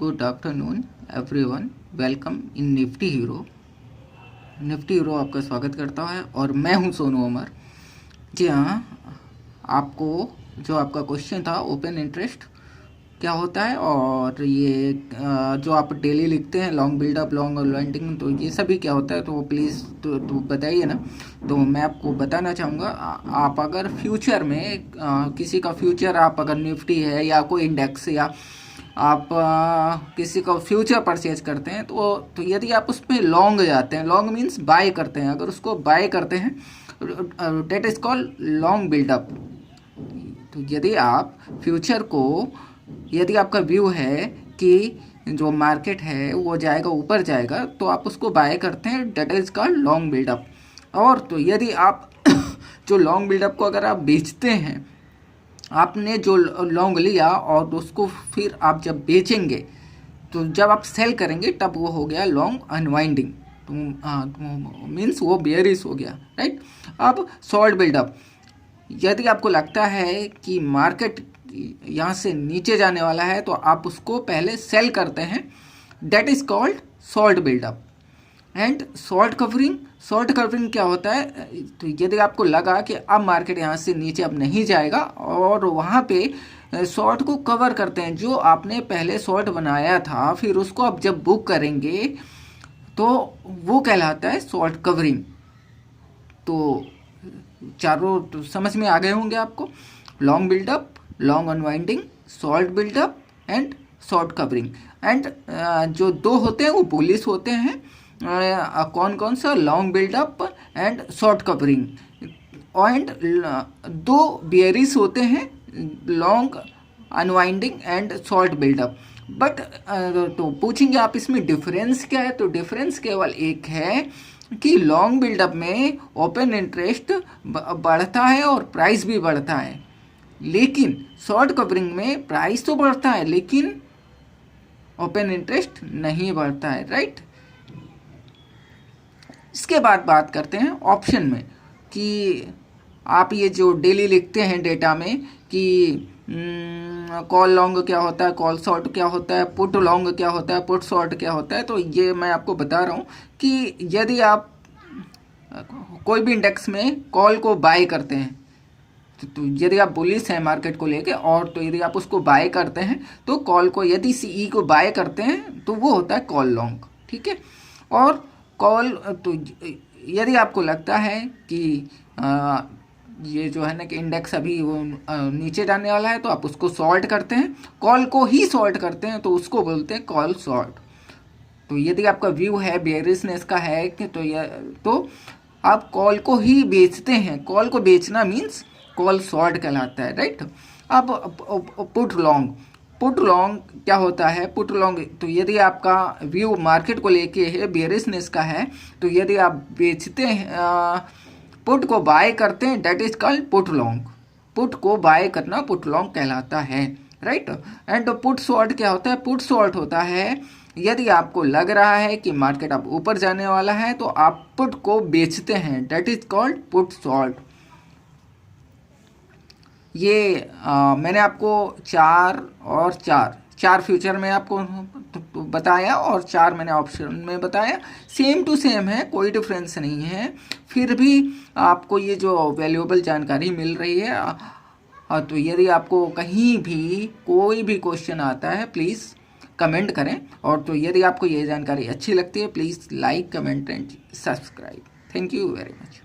Good afternoon everyone, welcome in Nifty hero. Nifty hero आपका स्वागत करता है और मैं हूं सोनू अमर। जी हाँ, आपको जो आपका क्वेश्चन था ओपन इंटरेस्ट क्या होता है और ये जो आप डेली लिखते हैं लॉन्ग बिल्डअप, लॉन्ग अनवाइंडिंग, तो ये सभी क्या होता है तो प्लीज़ तो बताइए ना। तो मैं आपको बताना चाहूँगा, आप अगर फ्यूचर में किसी का फ्यूचर, आप अगर निफ्टी है या कोई इंडेक्स या आप किसी का फ्यूचर परचेज करते हैं तो यदि आप उस पर लॉन्ग जाते हैं, लॉन्ग मीन्स बाय करते हैं, अगर उसको बाय करते हैं that is called long buildup. तो यदि आप फ्यूचर को, यदि आपका व्यू है कि जो मार्केट है वो जाएगा, ऊपर जाएगा, तो आप उसको बाय करते हैं, that is called long buildup. और तो यदि आप जो लॉन्ग बिल्डअप को अगर आप बेचते हैं, आपने जो लॉन्ग लिया और उसको फिर आप जब बेचेंगे तो जब आप सेल करेंगे तब वो हो गया लॉन्ग अनवाइंडिंग, तो मीन्स वो बेयरिश हो गया, राइट। अब शॉर्ट बिल्डअप, यदि आपको लगता है कि मार्केट यहाँ से नीचे जाने वाला है तो आप उसको पहले सेल करते हैं, that is called short buildup. And short covering क्या होता है, तो यदि आपको लगा कि अब मार्केट यहाँ से नीचे अब नहीं जाएगा और वहाँ पे शॉर्ट को कवर करते हैं, जो आपने पहले शॉर्ट बनाया था फिर उसको अब जब बुक करेंगे तो वो कहलाता है शॉर्ट कवरिंग। तो चारों तो समझ में आ गए होंगे आपको, long buildup, long unwinding, short buildup and short covering. And जो दो होते हैं वो बुलिश होते हैं, कौन कौन सा, long buildup and short covering. And दो बेयरिश होते हैं, long unwinding and short buildup. But तो पूछेंगे आप इसमें डिफरेंस क्या है, तो डिफरेंस केवल एक है कि लॉन्ग बिल्डअप में ओपन इंटरेस्ट बढ़ता है और प्राइस भी बढ़ता है, लेकिन शॉर्ट कवरिंग में प्राइस तो बढ़ता है लेकिन ओपन इंटरेस्ट नहीं बढ़ता है, राइट। इसके बाद बात करते हैं ऑप्शन में, कि आप ये जो डेली लिखते हैं डेटा में कि कॉल लॉन्ग क्या होता है, कॉल शॉर्ट क्या होता है, पुट लॉन्ग क्या होता है, पुट शॉर्ट क्या होता है, तो ये मैं आपको बता रहा हूँ कि यदि आप कोई भी इंडेक्स में कॉल को बाय करते हैं, तो यदि आप बुलिश हैं मार्केट को लेके, और तो यदि आप उसको बाय करते हैं तो कॉल को, यदि सीई को बाय करते हैं तो वो होता है कॉल लॉन्ग, ठीक है। और कॉल, तो यदि आपको लगता है कि ये जो है ना कि इंडेक्स अभी वो नीचे जाने वाला है तो आप उसको शॉर्ट करते हैं, कॉल को ही शॉर्ट करते हैं, तो उसको बोलते हैं कॉल शॉर्ट। तो यदि आपका व्यू है बेयरिशनेस का है कि तो आप कॉल को ही बेचते हैं, कॉल को बेचना मीन्स कॉल शॉर्ट कहलाता है, राइट। अब पुट लॉन्ग क्या होता है, पुट लॉन्ग, तो यदि आपका व्यू मार्केट को लेके है, बेयरिशनेस का है, तो यदि आप बेचते हैं, पुट को बाय करते हैं, that is called put long. Put को बाय करना पुट लॉन्ग कहलाता है, राइट। एंड पुट शॉर्ट क्या होता है, पुट शॉर्ट होता है यदि आपको लग रहा है कि मार्केट अब ऊपर जाने वाला है तो आप पुट को बेचते हैं, that is called put short. ये मैंने आपको चार फ्यूचर में आपको बताया और चार मैंने ऑप्शन में बताया, सेम टू सेम है, कोई डिफरेंस नहीं है। फिर भी आपको ये जो वैल्यूएबल जानकारी मिल रही है, तो यदि आपको कहीं भी कोई भी क्वेश्चन आता है प्लीज़ कमेंट करें, और तो यदि आपको ये जानकारी अच्छी लगती है please like, comment and subscribe. Thank you very much.